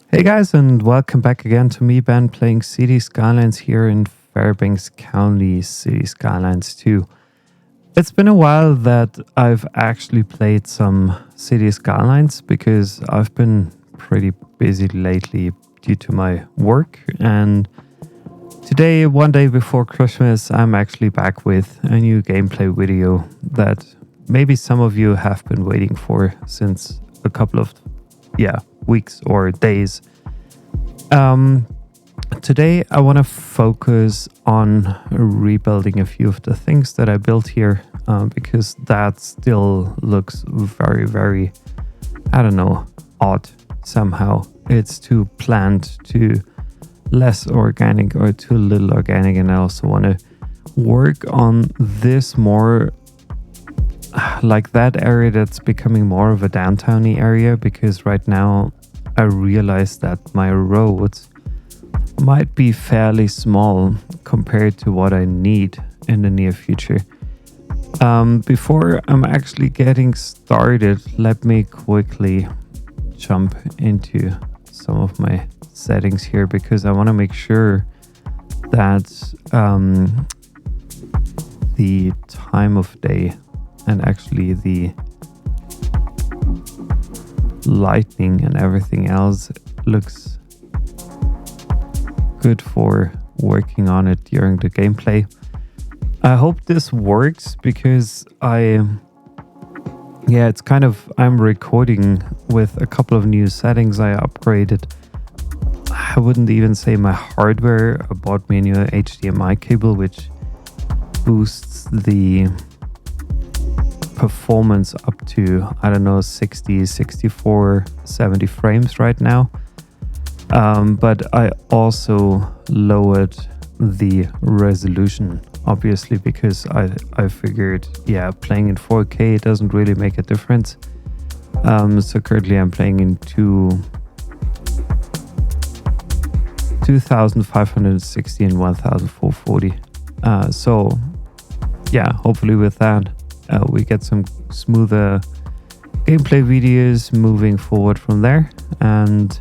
Hey guys, and welcome back again to me, Ben, playing Cities Skylines here in Fairbanks County, Cities Skylines 2. It's been a while that I've actually played some Cities Skylines because I've been pretty busy lately due to my work, and today, one day before Christmas, I'm actually back with a new gameplay video that maybe some of you have been waiting for since a couple of weeks or days. Today I want to focus on rebuilding a few of the things that I built here because that still looks very, odd somehow. It's too planned, too less organic or too little organic, and I also want to work on this more like that area that's becoming more of a downtowny area, because right now I realize that my roads might be fairly small compared to what I need in the near future. Before I'm actually getting started, let me quickly jump into some of my settings here, because I want to make sure that the time of day and actually the lighting and everything else looks good for working on it during the gameplay. I hope this works because I'm recording with a couple of new settings I upgraded. I wouldn't even say my hardware. I bought me a new HDMI cable which boosts the performance up to 60, 64, 70 frames right now, but I also lowered the resolution, obviously, because I figured playing in 4K doesn't really make a difference. So currently I'm playing in 2560 and 1440, hopefully with that we get some smoother gameplay videos moving forward from there. And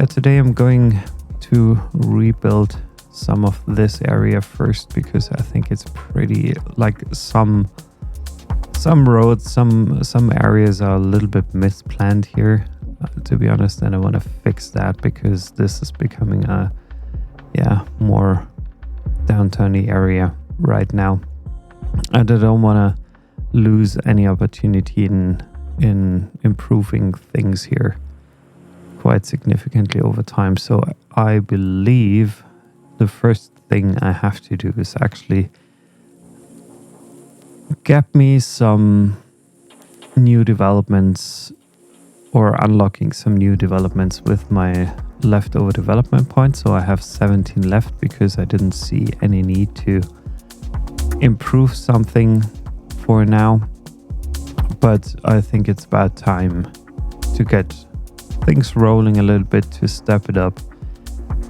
today I'm going to rebuild some of this area first, because I think it's pretty, like, some roads, some areas are a little bit misplanned here, to be honest, and I want to fix that because this is becoming a more downtowny area right now. And I don't want to lose any opportunity in improving things here quite significantly over time. So I believe the first thing I have to do is actually get me some new developments, or unlocking some new developments with my leftover development points. So I have 17 left because I didn't see any need to improve something for now, but I think it's about time to get things rolling a little bit, to step it up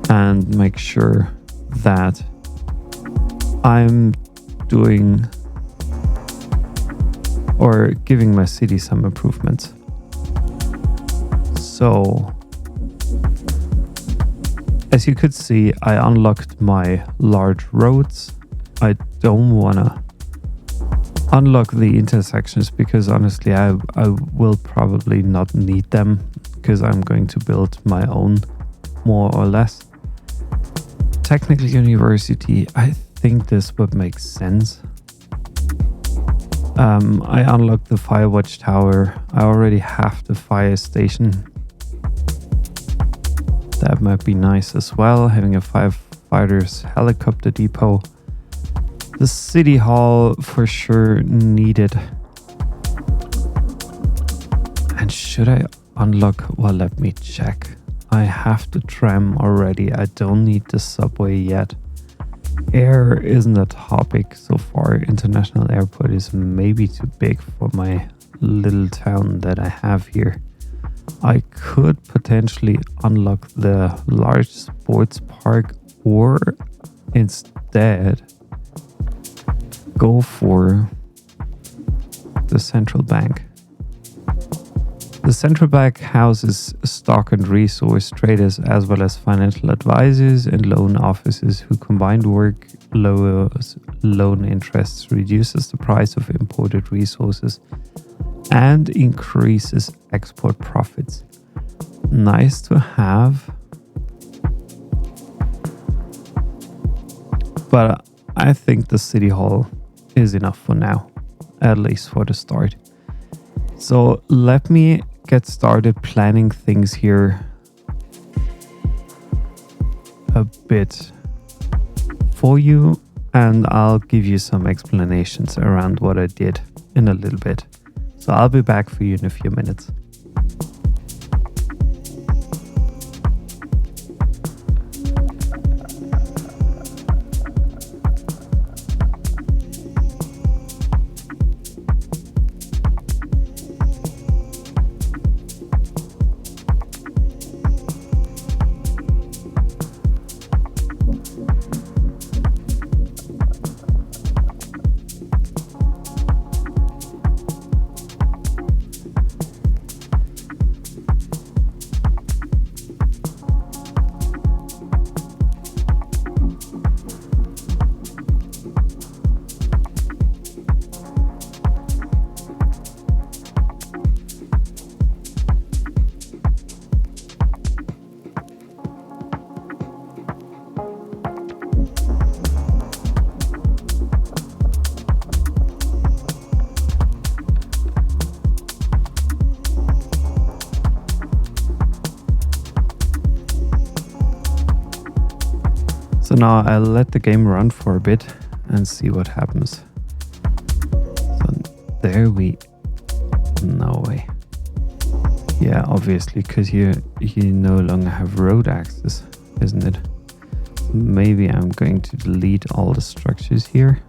and make sure that I'm doing or giving my city some improvements. So as you could see, I unlocked my large roads. I don't want to unlock the intersections because honestly I will probably not need them, because I'm going to build my own, more or less. Technical university, I think this would make sense. I unlocked the fire watchtower. I already have the fire station. That might be nice as well, having a firefighters helicopter depot. The city hall for sure needed. And should I unlock? Well, let me check. I have the tram already. I don't need the subway yet. Air isn't a topic so far. International airport is maybe too big for my little town that I have here. I could potentially unlock the large sports park, or instead go for the central bank. The central bank houses stock and resource traders as well as financial advisors and loan officers who combined work lowers loan interests, reduces the price of imported resources, and increases export profits. Nice to have. But I think the city hall is enough for now, at least for the start. So let me get started planning things here a bit for you, and I'll give you some explanations around what I did in a little bit. So I'll be back for you in a few minutes. So now I'll let the game run for a bit and see what happens. So there we... No way. Yeah, obviously, because you no longer have road access, isn't it? Maybe I'm going to delete all the structures here,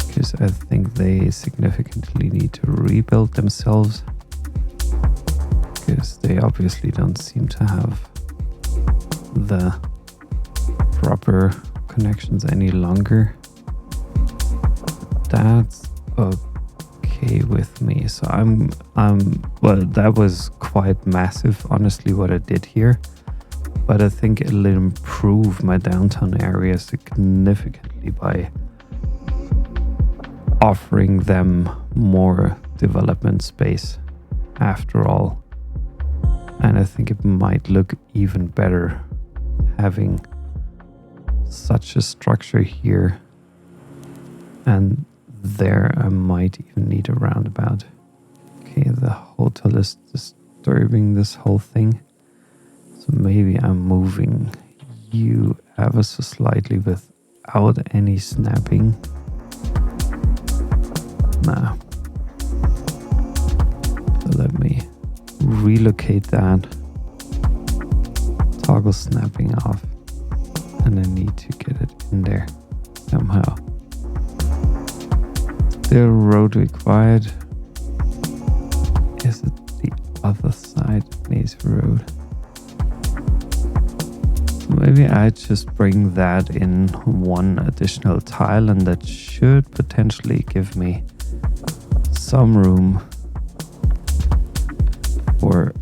because I think they significantly need to rebuild themselves, because they obviously don't seem to have the proper connections any longer. That's okay with me. So well, that was quite massive, honestly, what I did here, but I think it'll improve my downtown area significantly by offering them more development space after all. And I think it might look even better having such a structure here, and there I might even need a roundabout. Okay, the hotel is disturbing this whole thing, so maybe I'm moving you ever so slightly without any snapping. Nah. So let me relocate that, toggle snapping off, and I need to get it in there somehow. Still road required. Is it the other side needs road? Maybe I just bring that in one additional tile, and that should potentially give me some room for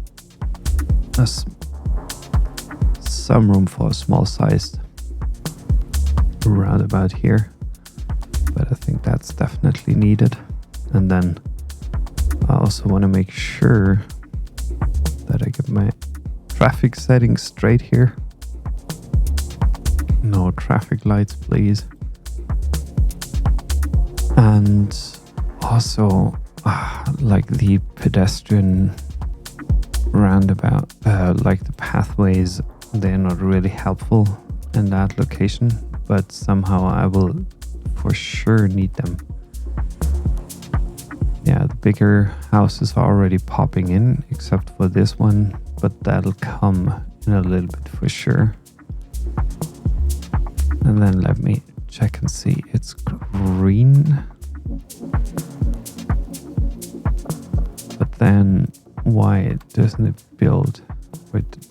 a small sized roundabout here, but I think that's definitely needed. And then I also want to make sure that I get my traffic settings straight here. No traffic lights, please. And also like the pedestrian roundabout, like the pathways, they're not really helpful in that location, but somehow I will for sure need them. Yeah, the bigger houses are already popping in, except for this one, but that'll come in a little bit for sure. And then let me check and see. It's green. But then why doesn't it build?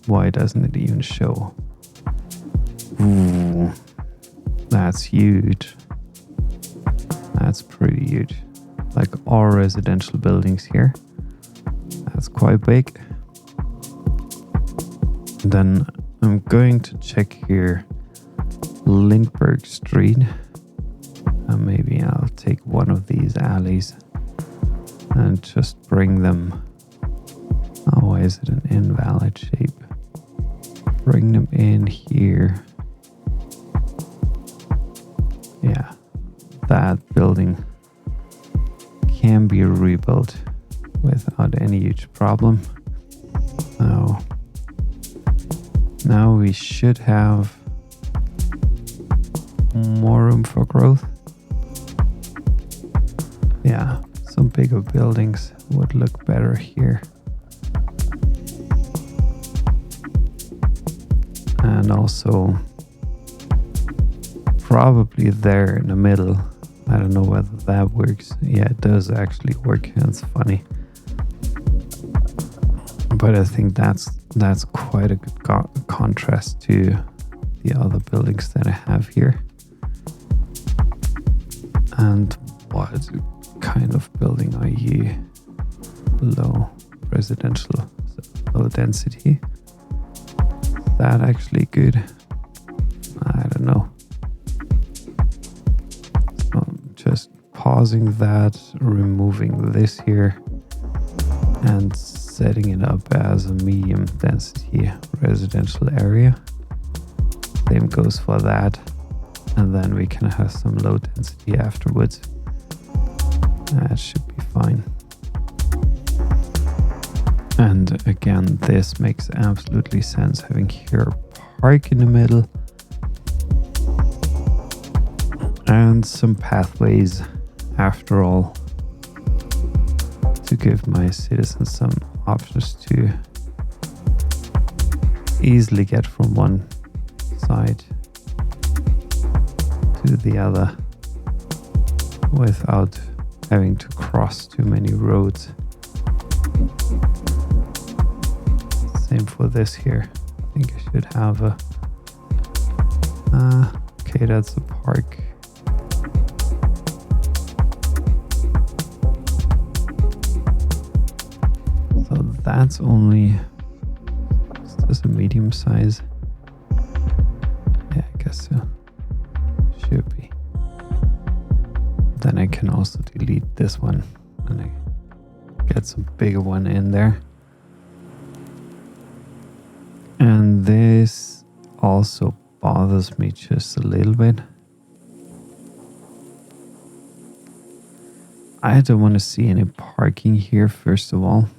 Why doesn't it even show? Ooh, that's huge. That's pretty huge. Like all residential buildings here That's quite big. Then I'm going to check here Lindbergh Street. And maybe I'll take one of these alleys and just bring them. Oh, why is it an invalid shape? Bring them in here. Yeah, that building can be rebuilt without any huge problem. Now we should have more room for growth. Yeah, some bigger buildings would look better here. And also probably there in the middle. I don't know whether that works. Yeah, it does actually work. That's funny. But I think that's quite a good contrast to the other buildings that I have here. And what kind of building are you? Low residential, low density. Is that actually good? I don't know. So I'm just pausing that, removing this here, and setting it up as a medium density residential area. Same goes for that. And then we can have some low density afterwards. That should be fine. And again, this makes absolutely sense, having here a park in the middle and some pathways after all, to give my citizens some options to easily get from one side to the other without having to cross too many roads. Same for this here. I think I should have a okay, that's a park. So that's only, is this a medium size? Yeah, I guess so. Should be. Then I can also delete this one and I get some bigger one in there. And this also bothers me just a little bit. I don't want to see any parking here, first of all.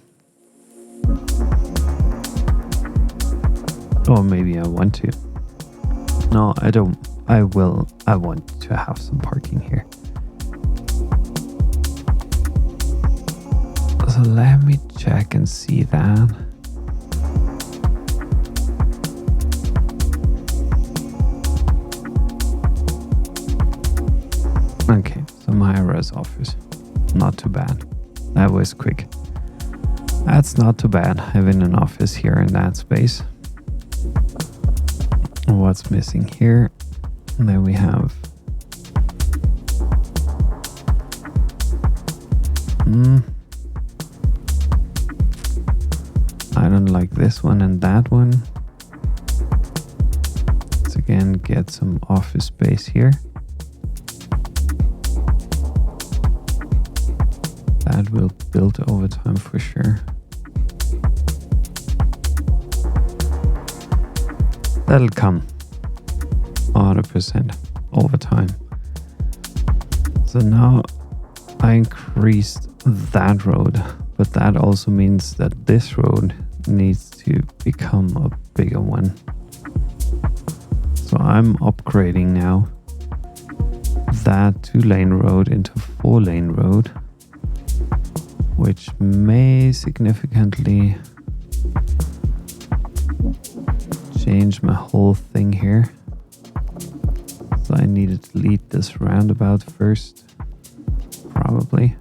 Or maybe I want to. No, I don't. I want to have some parking here. So let me check and see that. Okay, so Myra's office. Not too bad. That was quick. That's not too bad, having an office here in that space. What's missing here? And then we have I don't like this one and that one. Let's again get some office space here. That will build over time for sure. That'll come 100% over time. So now I increased that road, but that also means that this road needs to become a bigger one. So I'm upgrading now that 2-lane road into 4-lane road, which may significantly change my whole thing here. So I need to delete this roundabout first, probably.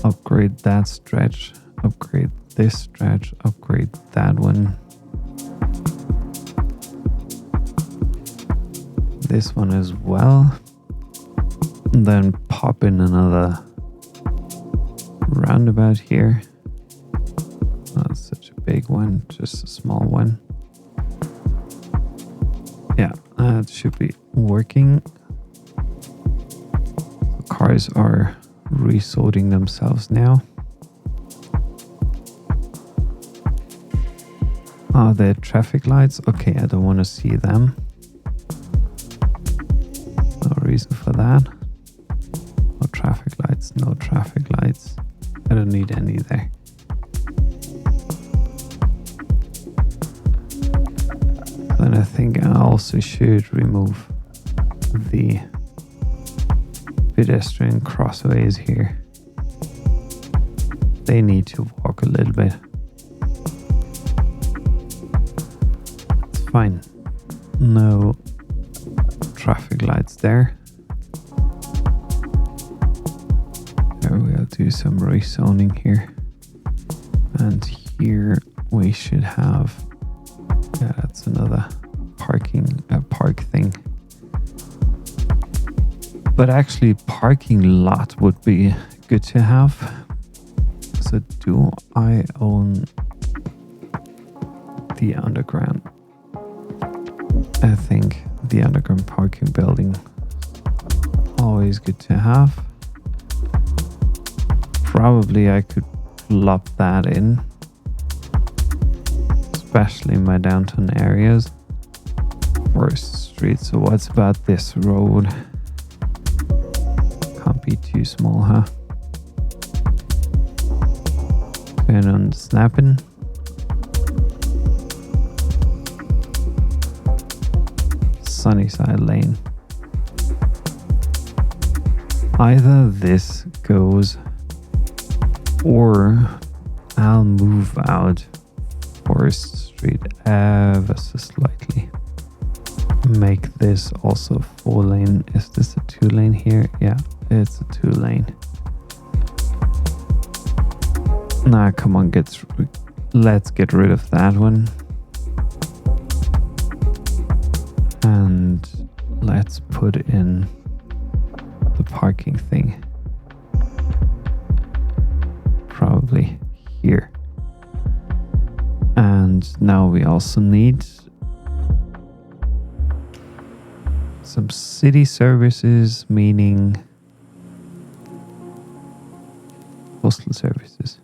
Upgrade that stretch, upgrade this stretch, upgrade that one. This one as well. And then pop in another roundabout here. big one, just a small one. Yeah, that should be working. The cars are resorting themselves now. Are there traffic lights? Okay, I don't want to see them. No reason for that. No traffic lights, no traffic lights. I don't need any there. Then I think I also should remove the pedestrian crossways here. They need to walk a little bit. It's fine. No traffic lights there. There we'll do some rezoning here. And here we should have, yeah, that's another park thing. But actually parking lot would be good to have. So do I own the underground? I think the underground parking building, always good to have. Probably I could plop that in, especially in my downtown areas. Forest Street. So what's about this road? Can't be too small, huh? Turn on the snapping. Sunnyside Lane. Either this goes, or I'll move out Forest Street ever so slightly. Make this also 4-lane. Is this a 2-lane here? Yeah, it's a 2-lane. Nah, come on, let's get rid of that one. And let's put in the parking thing. Probably here. And now we also need some city services, meaning postal services.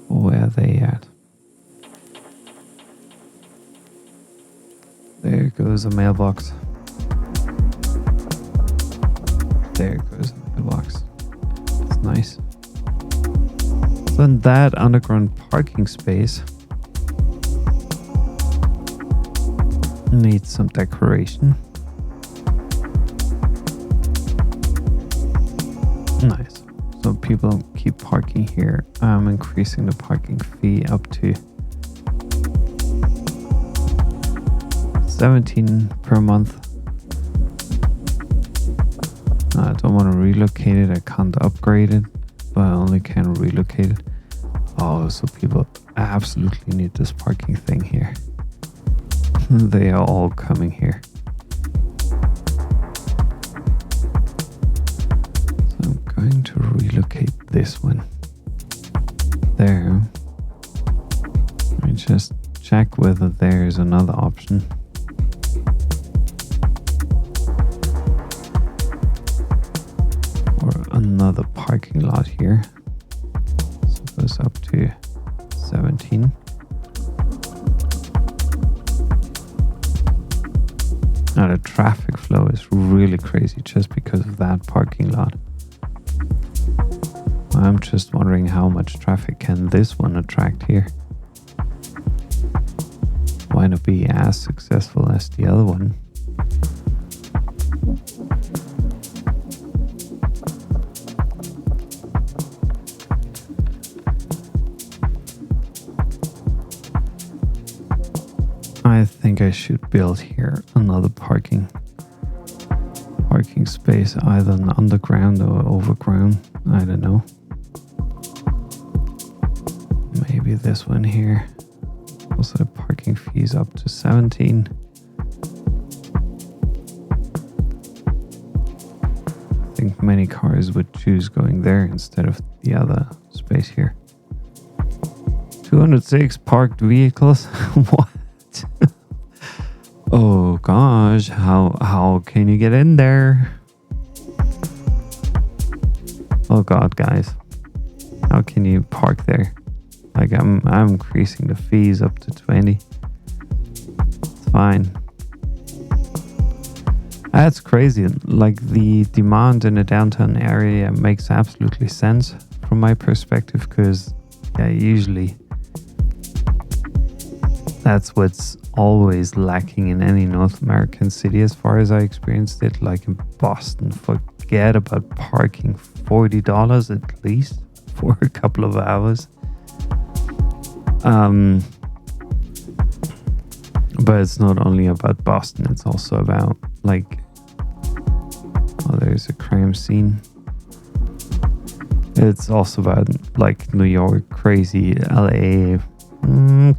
Where are they at? There goes a mailbox. There goes a mailbox. That's nice. So in that underground parking space needs some decoration. Nice. So people keep parking here. I'm increasing the parking fee up to 17 per month. I don't want to relocate it. I can't upgrade it, but I only can relocate it. Oh, so people absolutely need this parking thing here. They are all coming here. So I'm going to relocate this one there. Let me just check whether there is another option. Or another parking lot here. So it goes up to 17. Now the traffic flow is really crazy just because of that parking lot. I'm just wondering how much traffic can this one attract here. Why not be as successful as the other one? I think I should build here another parking space, either an underground or overground. I don't know. Maybe this one here. Also, parking fees up to 17. I think many cars would choose going there instead of the other space here. 206 parked vehicles. What? Oh gosh, how can you get in there? Oh god, guys, how can you park there? Like I'm increasing the fees up to 20. It's fine. That's crazy. Like the demand in the downtown area makes absolutely sense from my perspective, because yeah, usually that's what's always lacking in any North American city, as far as I experienced it. Like in Boston, forget about parking. $40 at least for a couple of hours. But it's not only about Boston, it's also about like, oh, there's a crime scene. It's also about like New York, crazy, LA,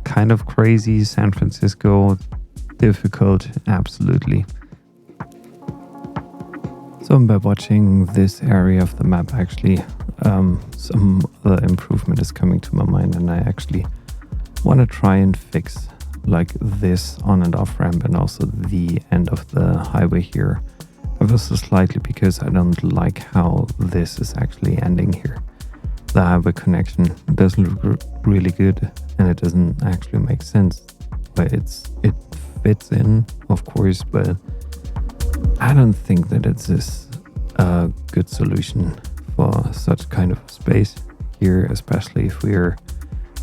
kind of crazy, San Francisco, difficult, absolutely. So by watching this area of the map, actually, some other improvement is coming to my mind, and I actually want to try and fix like this on and off ramp, and also the end of the highway here ever so slightly, because I don't like how this is actually ending here. The highway connection doesn't look really good, and it doesn't actually make sense. But it fits in, of course, but I don't think that it's a good solution for such kind of space here, especially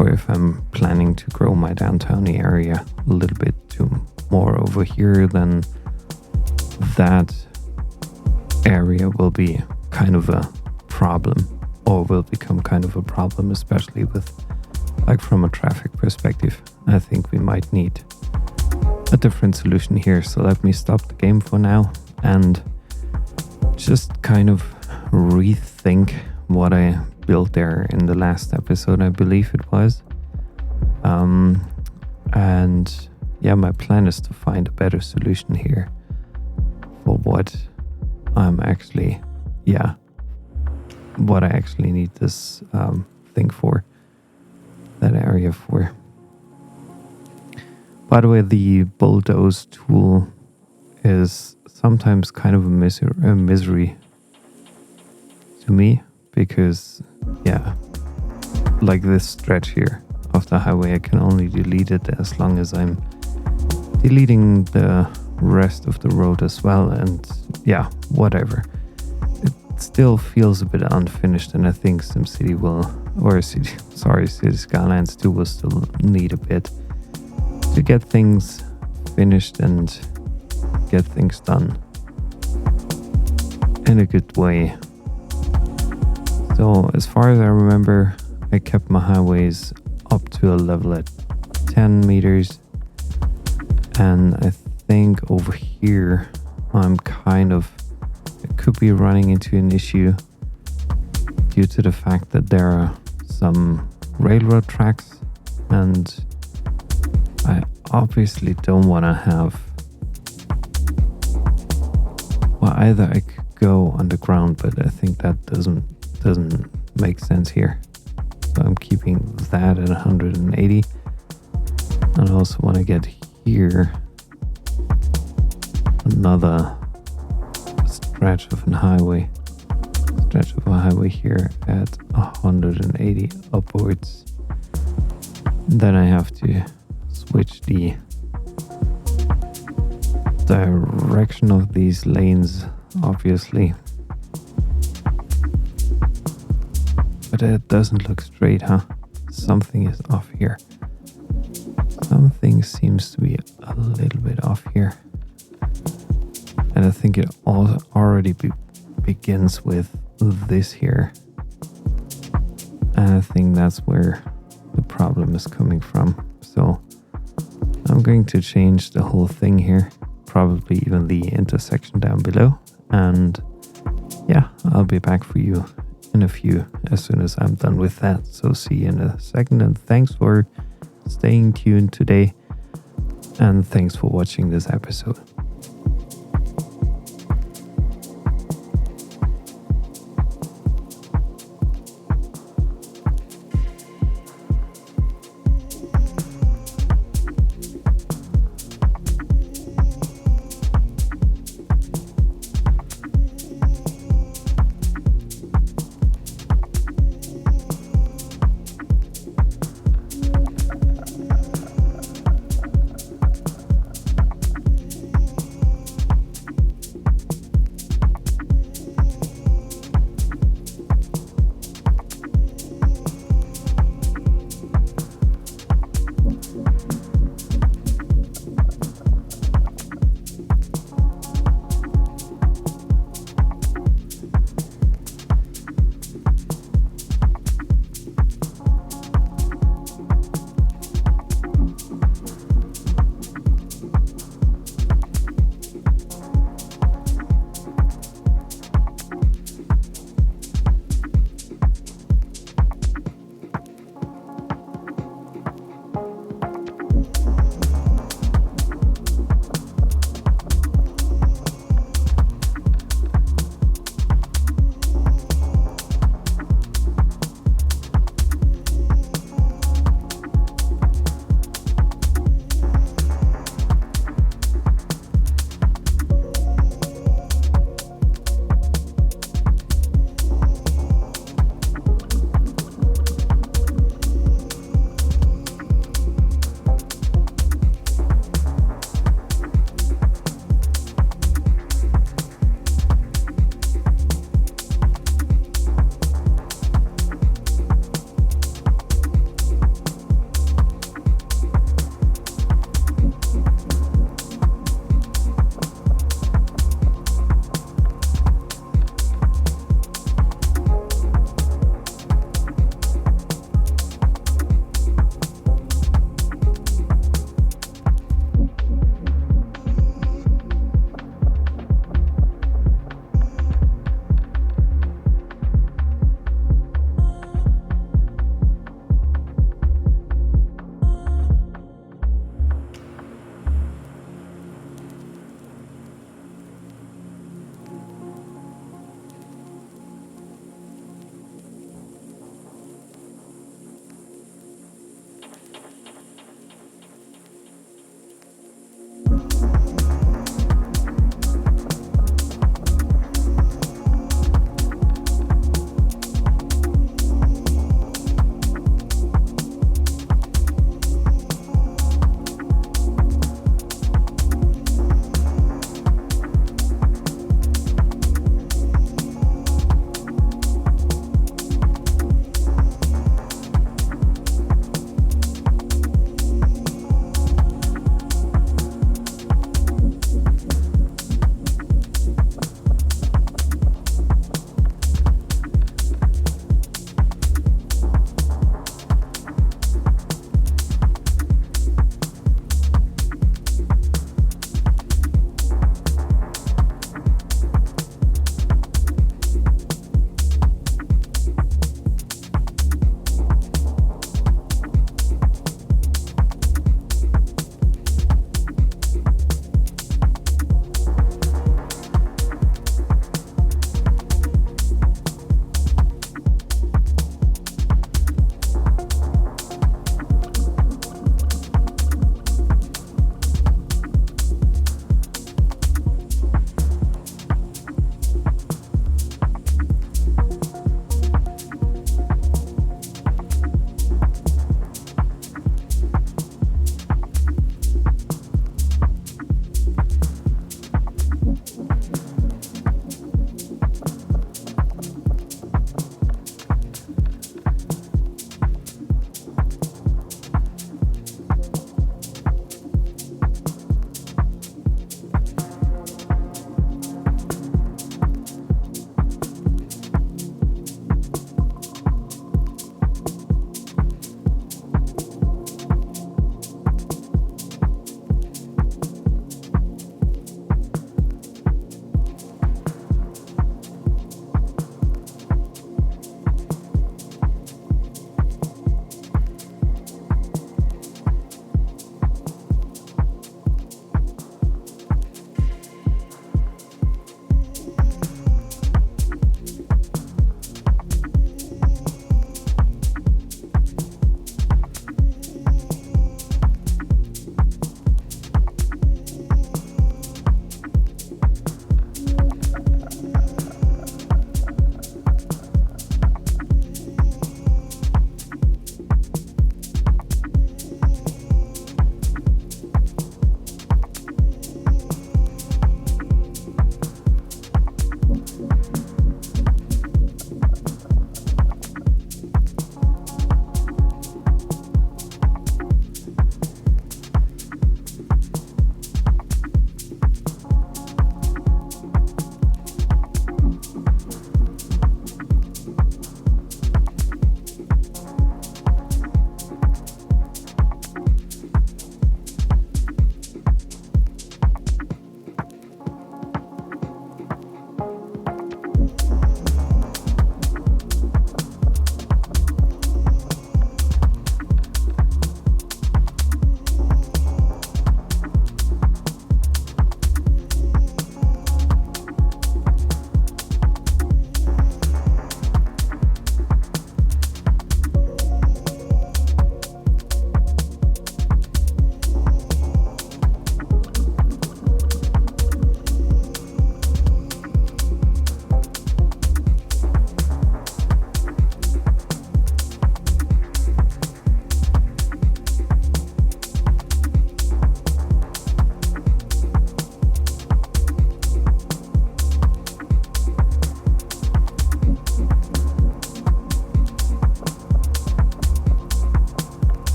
if I'm planning to grow my downtown area a little bit to more over here, then that area will be kind of a problem, or will become kind of a problem, especially with like from a traffic perspective. I think we might need a different solution here. So let me stop the game for now and just kind of rethink what I built there in the last episode, I believe it was. And yeah, my plan is to find a better solution here for what I'm actually, what I actually need this thing for, that area for. By the way, the bulldoze tool is sometimes kind of a misery to me, because like this stretch here of the highway, I can only delete it as long as I'm deleting the rest of the road as well, and whatever. It still feels a bit unfinished, and I think Cities Skylines 2 will still need a bit to get things finished and get things done in a good way. So as far as I remember, I kept my highways up to a level at 10 meters, and I think over here I could be running into an issue due to the fact that there are some railroad tracks, and I obviously don't want to have, well, either I could go underground, but I think that doesn't make sense here. So I'm keeping that at 180. And I also want to get here another stretch of a highway here at 180 upwards. Then I have to switch the direction of these lanes, obviously. But it doesn't look straight, huh? Something is off here. Something seems to be a little bit off here. And I think it already begins with this here. And I think that's where the problem is coming from. So I'm going to change the whole thing here. Probably even the intersection down below. And I'll be back for you in a few as soon as I'm done with that. So see you in a second, and thanks for staying tuned today, and thanks for watching this episode.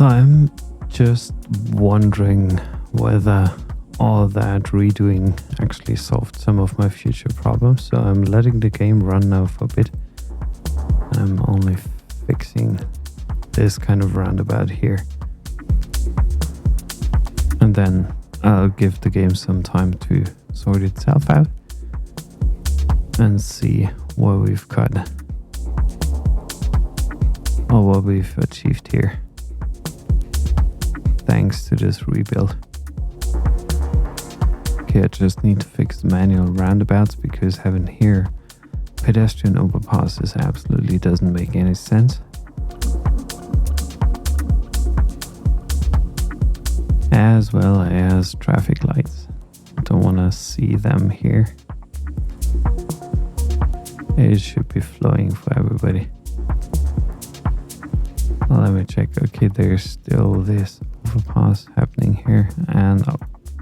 So I'm just wondering whether all that redoing actually solved some of my future problems. So I'm letting the game run now for a bit. I'm only fixing this kind of roundabout here. And then I'll give the game some time to sort itself out and see what we've got or what we've achieved here thanks to this rebuild. Okay, I just need to fix the manual roundabouts because having here pedestrian overpasses absolutely doesn't make any sense. As well as traffic lights. Don't want to see them here. It should be flowing for everybody. Well, let me check. Okay, there's still this overpass happening here, and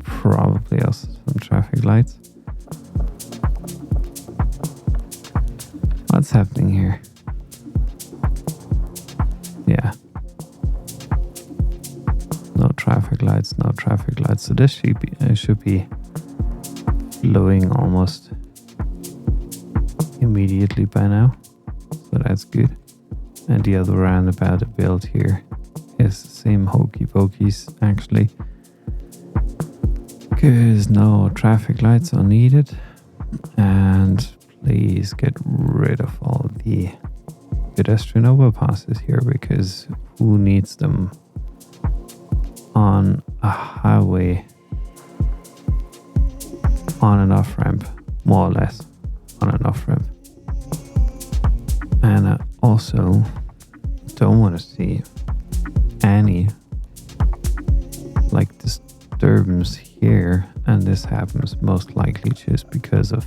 probably also some traffic lights. What's happening here? Yeah. No traffic lights, no traffic lights. So this should be flowing almost immediately by now. So that's good. And the other roundabout I built here is the same hokey pokeys actually. Because no traffic lights are needed. And please get rid of all the pedestrian overpasses here, because who needs them on a highway on and off ramp, more or less on and off ramp. And I also don't want to see any like disturbance here, and this happens most likely just because of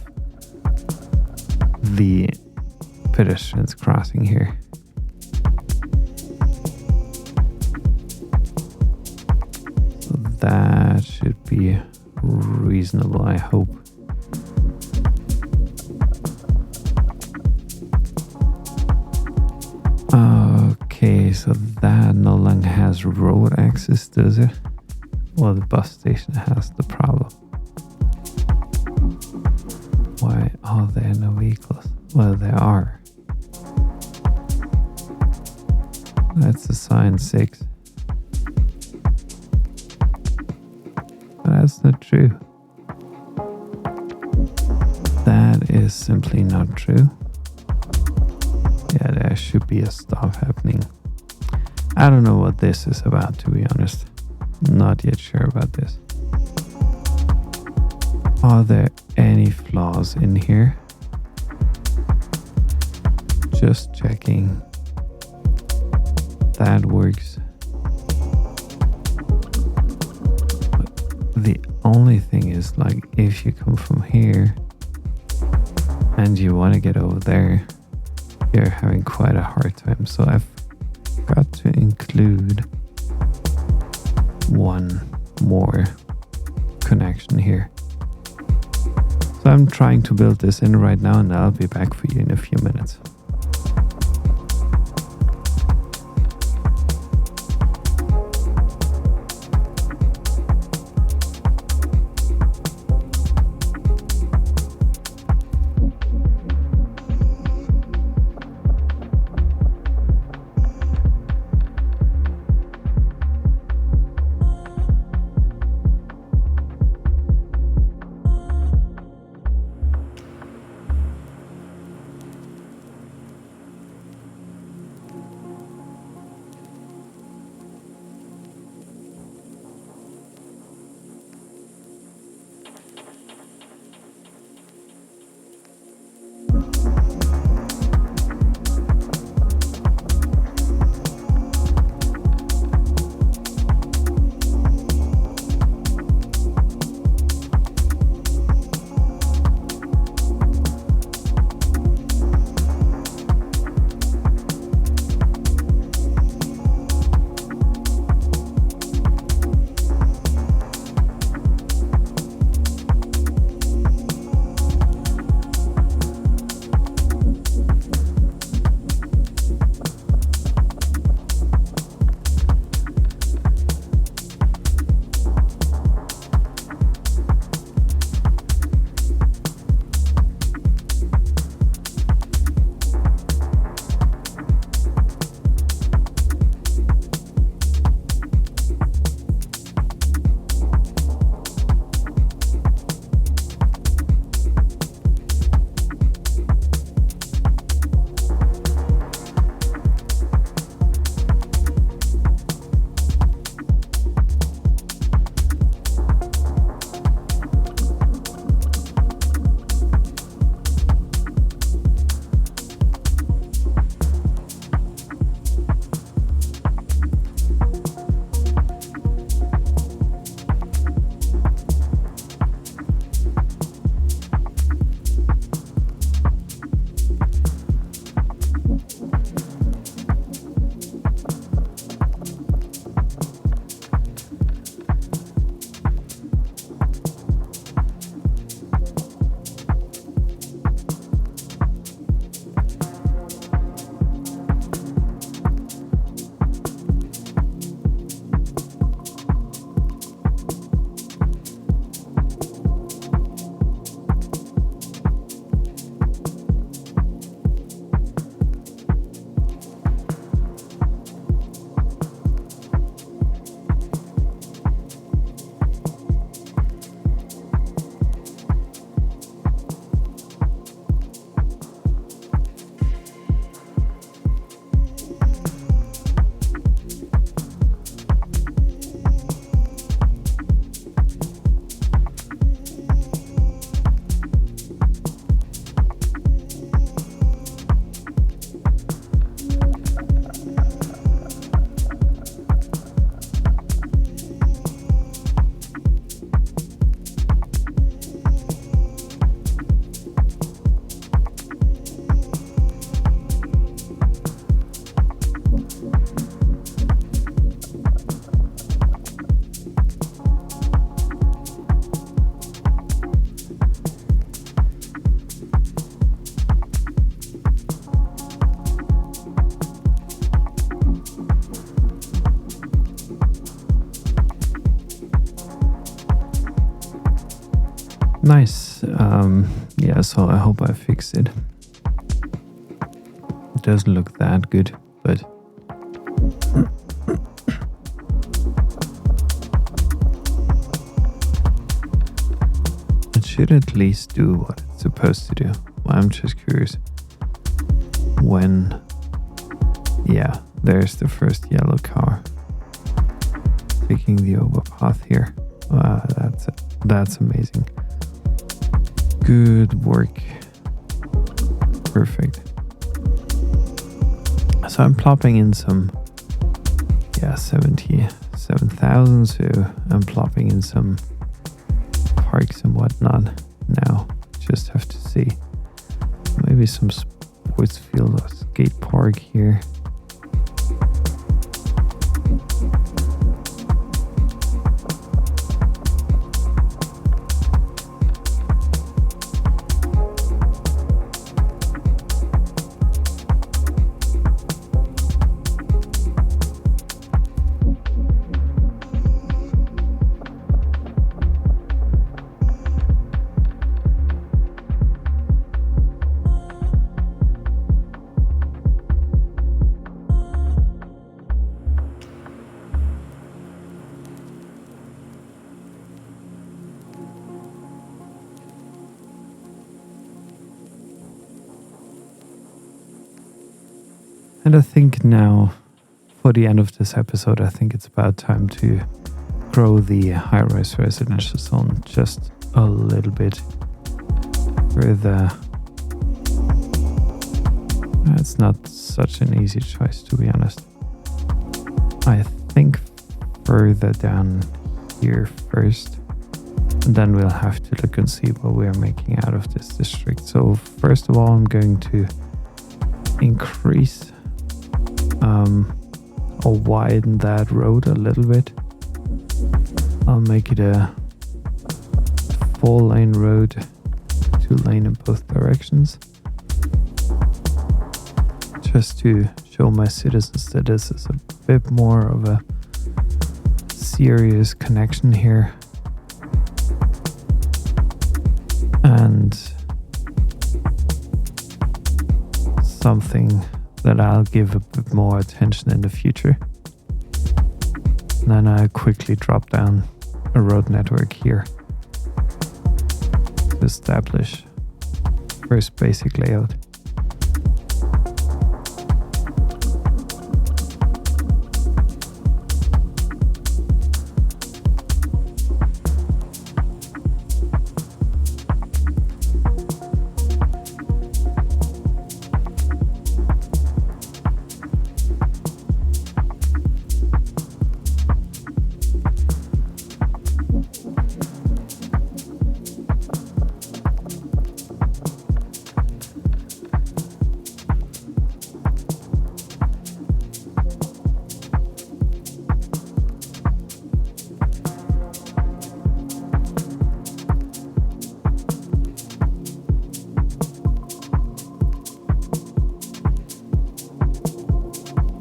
the pedestrians crossing here. So that should be reasonable, I hope. Okay, so that no longer has road access, does it? Well, the bus station has the problem. Why are there no vehicles? Well, there are. That's a sign 6. But that's not true. That is simply not true. Yeah, there should be a stop happening. I don't know what this is about, to be honest. Not yet sure about this. Are there any flaws in here? Just checking. That works. But the only thing is, like, if you come from here and you want to get over there, you're having quite a hard time. So I've got to include one more connection here. So I'm trying to build this in right now, and I'll be back for you in a few minutes. Yeah, so I hope I fixed it. It doesn't look that good, but it should at least do what it's supposed to do. I'm just curious when. Yeah, there's the first yellow car taking the overpath here. Wow, that's amazing. Good work. Perfect. So I'm plopping in some 77,000, so I'm plopping in some parks and whatnot now. Just have to see. Maybe some sports field or skate park here. And I think now, for the end of this episode, I think it's about time to grow the high-rise residential zone just a little bit further. It's not such an easy choice, to be honest. I think further down here first, and then we'll have to look and see what we're making out of this district. So first of all, I'm going to increase or widen that road a little bit. I'll make it a 4-lane road, 2-lane in both directions, just to show my citizens that this is a bit more of a serious connection here. And something that I'll give a bit more attention in the future. And then I quickly drop down a road network here to establish first basic layout.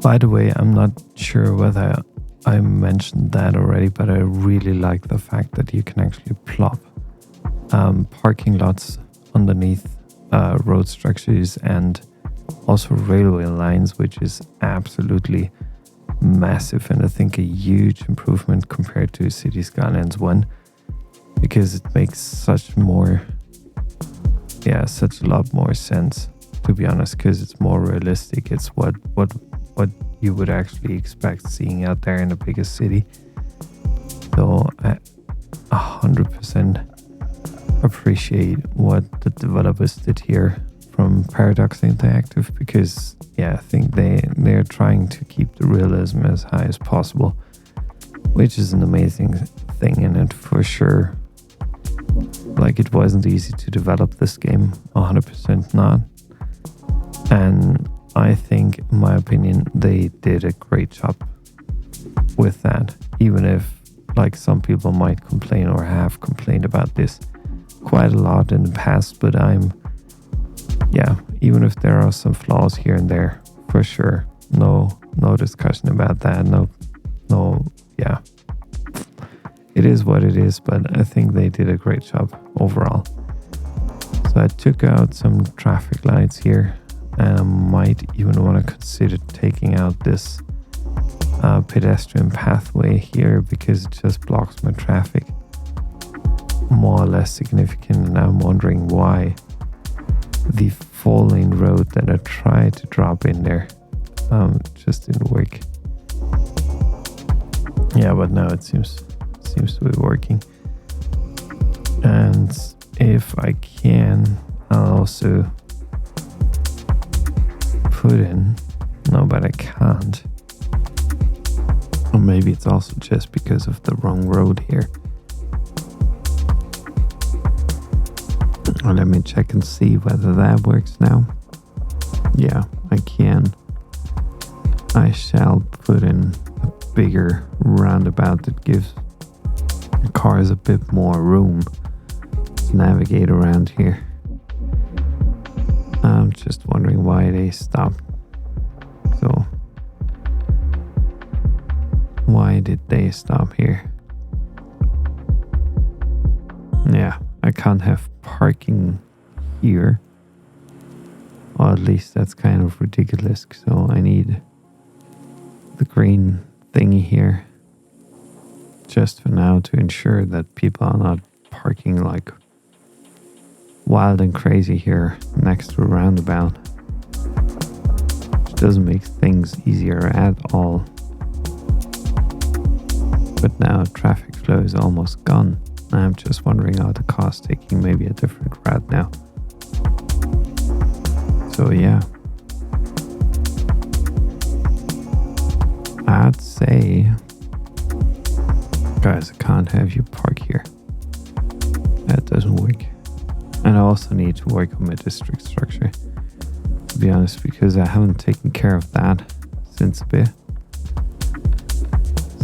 By the way, I'm not sure whether I mentioned that already, but I really like the fact that you can actually plop parking lots underneath road structures and also railway lines, which is absolutely massive, and I think a huge improvement compared to Cities Skylines 1, because it makes such a lot more sense, to be honest, because it's more realistic. It's what you would actually expect seeing out there in the biggest city. So I 100% appreciate what the developers did here from Paradox Interactive, because I think they're trying to keep the realism as high as possible, which is an amazing thing. And it for sure, like, it wasn't easy to develop this game, 100% not. And I think, in my opinion, they did a great job with that, even if, like, some people might complain or have complained about this quite a lot in the past, but even if there are some flaws here and there, for sure, no discussion about that, it is what it is, but I think they did a great job overall. So I took out some traffic lights here, and I might even want to consider taking out this pedestrian pathway here because it just blocks my traffic more or less significant, and I'm wondering why the 4-lane road that I tried to drop in there just didn't work. Yeah, but now it seems to be working. And if I can, I'll also put in, no, but I can't. Or maybe it's also just because of the wrong road here. Well, let me check and see whether that works now. Yeah, I can. I shall put in a bigger roundabout that gives the cars a bit more room to navigate around here. I'm just wondering why they stopped. So, why did they stop here? Yeah, I can't have parking here. Or at least that's kind of ridiculous. So I need the green thingy here just for now to ensure that people are not parking like wild and crazy here next to a roundabout, which doesn't make things easier at all. But now traffic flow is almost gone. I'm just wondering, are the cars taking maybe a different route now? So yeah, I'd say, guys, I can't have you park here. That doesn't work. And I also need to work on my district structure, to be honest, because I haven't taken care of that since a bit.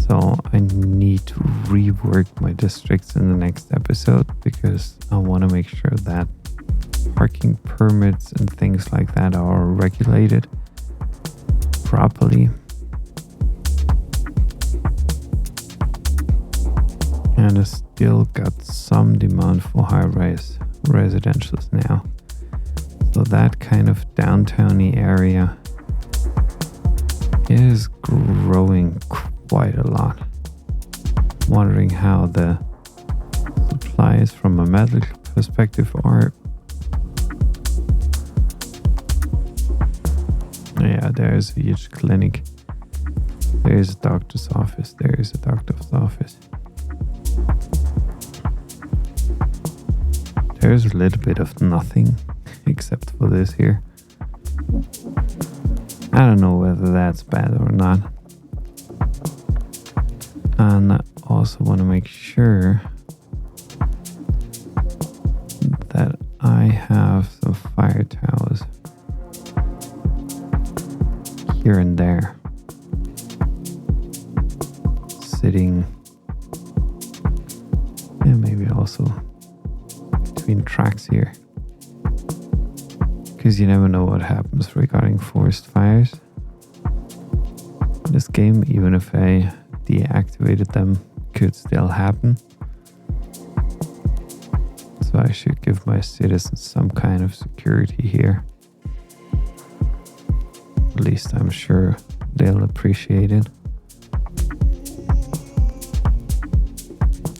So I need to rework my districts in the next episode because I want to make sure that parking permits and things like that are regulated properly. And I still got some demand for high-rise residentials now. So that kind of downtowny area is growing quite a lot. Wondering how the supplies from a medical perspective are. Yeah, there's a huge clinic. There's a doctor's office. There's a doctor's office. There's a little bit of nothing except for this here. I don't know whether that's bad or not. And I also want to make sure that I have some fire towers here and there sitting, and maybe also between tracks here, because you never know what happens regarding forest fires in this game. Even if I deactivated them, could still happen. So I should give my citizens some kind of security here. At least I'm sure they'll appreciate it.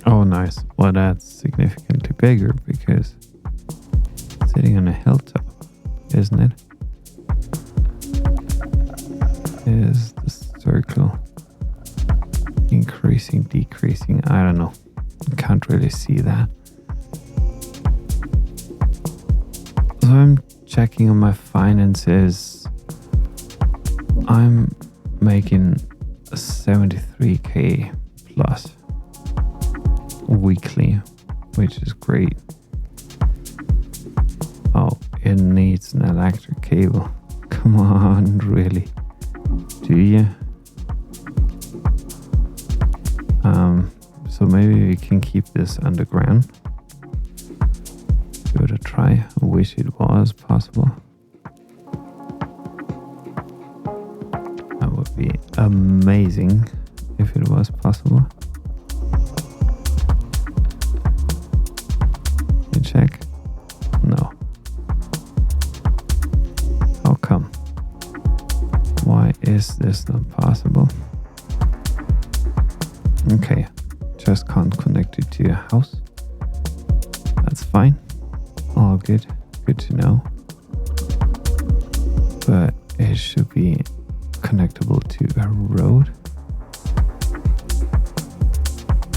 Oh, nice. Well, that's significantly bigger because it's sitting on a hilltop, isn't it? Is the circle increasing, decreasing? I don't know. I can't really see that. So I'm checking on my finances. I'm making 73k plus weekly, which is great. Oh, it needs an electric cable. Come on, really? Do you? So maybe we can keep this underground. Give it a try. I wish it was possible. That would be amazing if it was possible. Check. No, Is this not possible? Okay, just can't connect it to a house. That's fine. All good. Good to know. But it should be connectable to a road.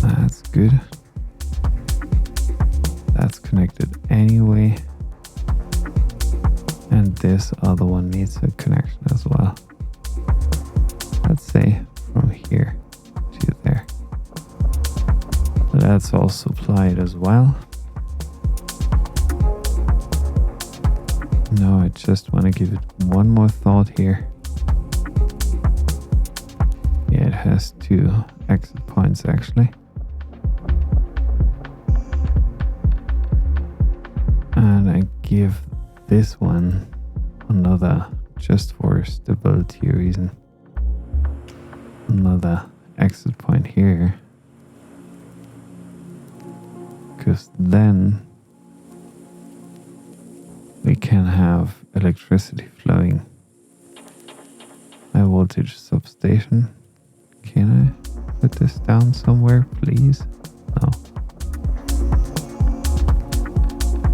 That's good. That's connected anyway. And this other one needs a connection as well. Let's say from here to there. That's all supplied as well. No, I just want to give it one more thought here. Yeah, it has 2 exit points actually. And I give this one another, just for stability reason, another exit point here. Because then we can have electricity flowing. High voltage substation. Can I put this down somewhere, please? No.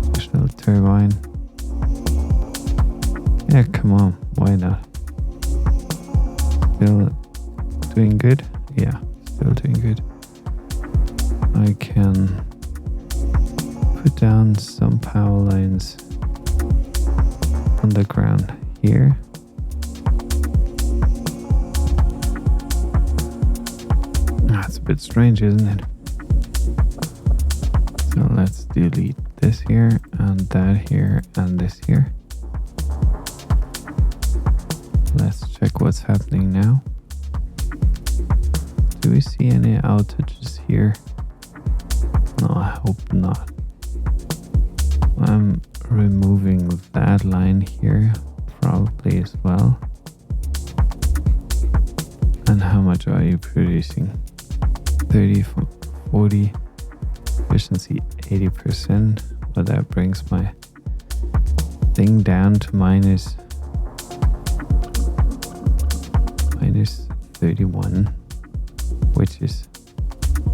Additional turbine. Yeah, come on. Why not? Still doing good? Yeah, still doing good. I can put down some power lines underground here. That's a bit strange, isn't it? So let's delete this here and that here and this here. Let's check what's happening now. Do we see any outages here? No, I hope not. I'm removing that line here probably as well. And how much are you producing? 30, 40, efficiency 80%, but that brings my thing down to minus 31, which is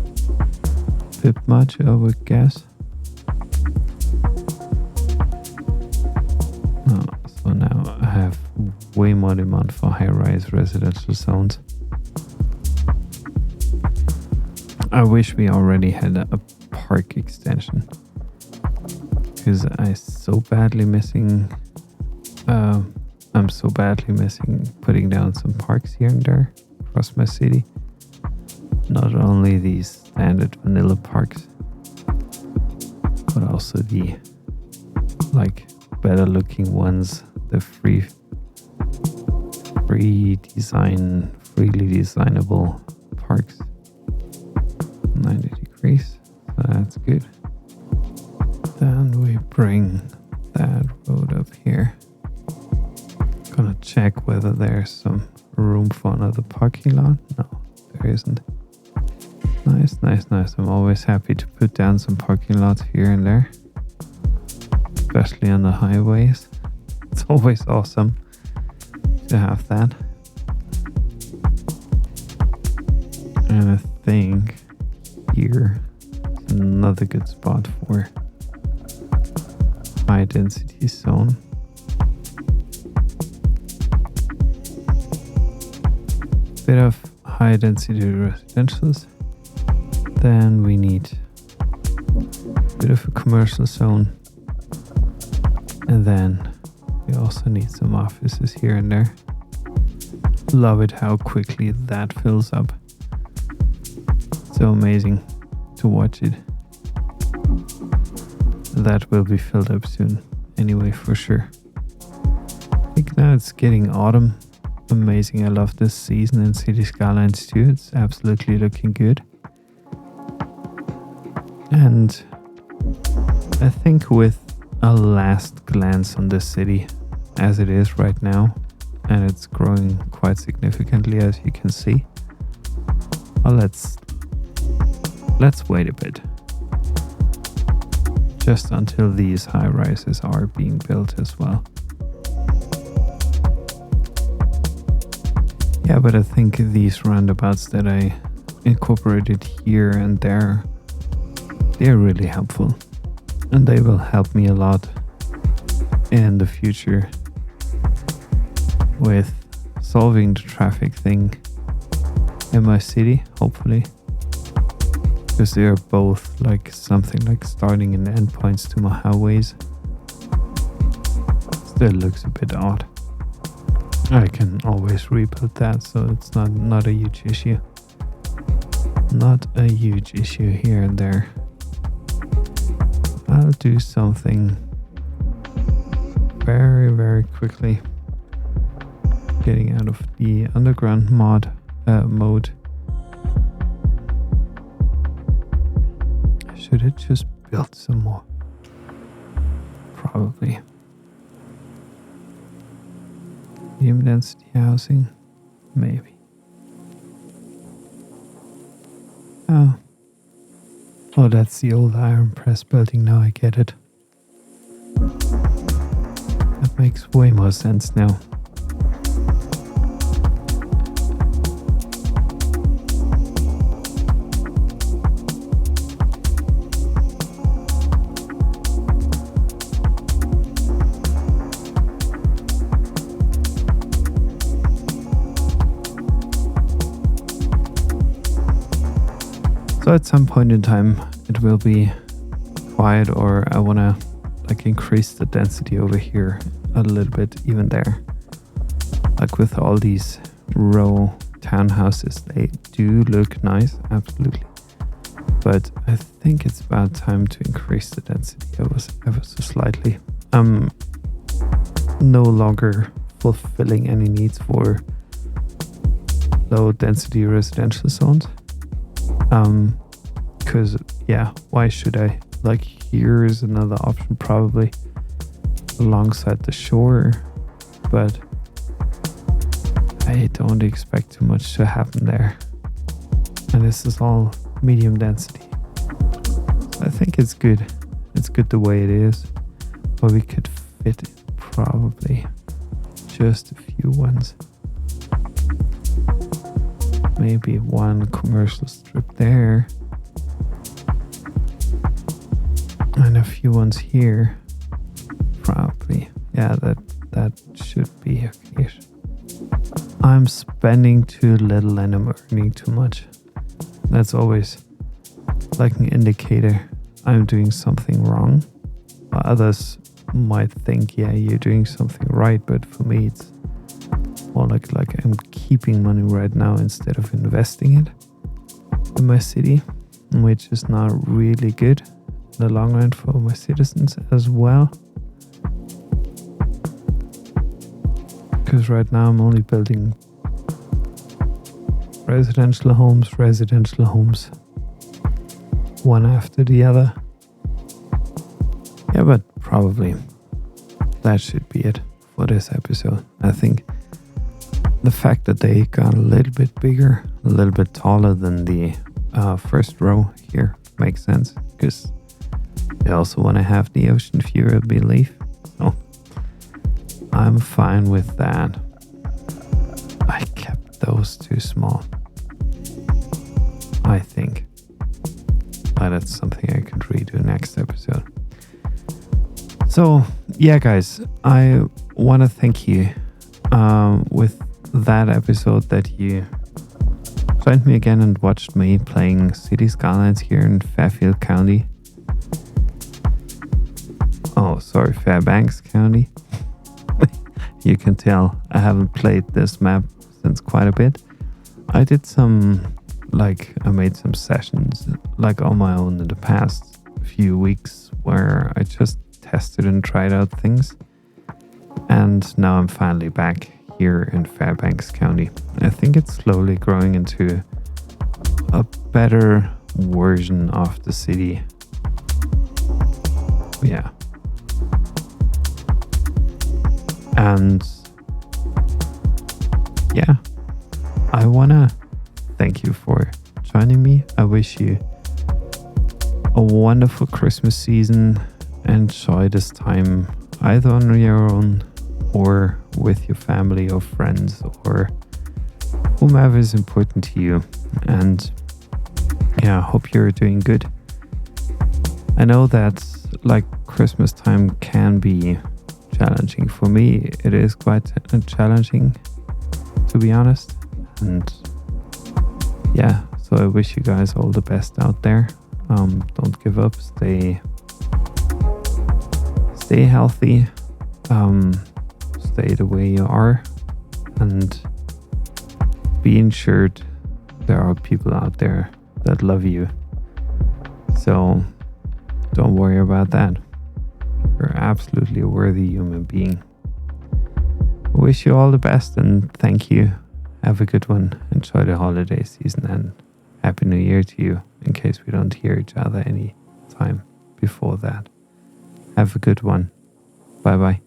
a bit much, I would guess. So now I have way more demand for high-rise residential zones. I wish we already had a park extension, because I'm so badly missing putting down some parks here and there across my city. Not only these standard vanilla parks, but also the better looking ones, the freely designable parks. 90 degrees, so that's good. Then we bring that road up here. Gonna check whether there's some room for another parking lot. No, there isn't. Nice. I'm always happy to put down some parking lots here and there, especially on the highways. It's always awesome to have that. And I think here is another good spot for high density zone. Bit of high density residentials. Then we need a bit of a commercial zone. And then we also need some offices here and there. Love it how quickly that fills up. So amazing to watch it. That will be filled up soon anyway, for sure. I think now it's getting autumn. Amazing. I love this season in Cities Skylines too. It's absolutely looking good. And I think with a last glance on the city as it is right now, and it's growing quite significantly, as you can see. Well, let's wait a bit. Just until these high rises are being built as well. Yeah, but I think these roundabouts that I incorporated here and there, they're really helpful. And they will help me a lot in the future with solving the traffic thing in my city, hopefully. Because they are both like something like starting and endpoints to my highways. Still looks a bit odd. I can always rebuild that, so it's not a huge issue. Not a huge issue here and there. I'll do something very, very quickly. Getting out of the underground mode. Should have just built some more. Probably. Medium density housing? Maybe. Oh, that's the old iron press building. Now I get it. That makes way more sense now. So at some point in time it will be quiet, or I want to like increase the density over here a little bit even there. Like with all these row townhouses, they do look nice, absolutely. But I think it's about time to increase the density ever so slightly. I'm no longer fulfilling any needs for low density residential zones. Because yeah, why should I? Like, here's another option probably alongside the shore, but I don't expect too much to happen there. And this is all medium density. I think it's good. It's good the way it is, but we could fit probably just a few ones. Maybe one commercial strip there. And a few ones here. Probably. Yeah, that should be okay. I'm spending too little and I'm earning too much. That's always like an indicator I'm doing something wrong. Others might think, yeah, you're doing something right, but for me it's more like I'm keeping money right now instead of investing it in my city, which is not really good in the long run for my citizens as well. Because right now I'm only building residential homes, one after the other. Yeah, but probably that should be it for this episode. I think the fact that they got a little bit bigger, a little bit taller than the first row here makes sense, because they also want to have the ocean view, I believe. So I'm fine with that. I kept those too small, I think. But that's something I could redo next episode. So yeah, guys, I want to thank you with that episode that you joined me again and watched me playing Cities Skylines here in Fairfield County. Oh, sorry, Fairbanks County. You can tell I haven't played this map since quite a bit. I did I made some sessions like on my own in the past few weeks where I just tested and tried out things. And now I'm finally back here in Fairbanks County. I think it's slowly growing into a better version of the city. Yeah. And yeah, I wanna thank you for joining me. I wish you a wonderful Christmas season. Enjoy this time either on your own or with your family or friends, or whomever is important to you. And yeah, I hope you're doing good. I know that like Christmas time can be challenging. For me, it is quite challenging, to be honest. And yeah, so I wish you guys all the best out there. Don't give up. Stay healthy. Stay the way you are, and be ensured there are people out there that love you. So don't worry about that. You're absolutely a worthy human being. I wish you all the best and thank you. Have a good one. Enjoy the holiday season and Happy New Year to you, in case we don't hear each other any time before that. Have a good one. Bye bye.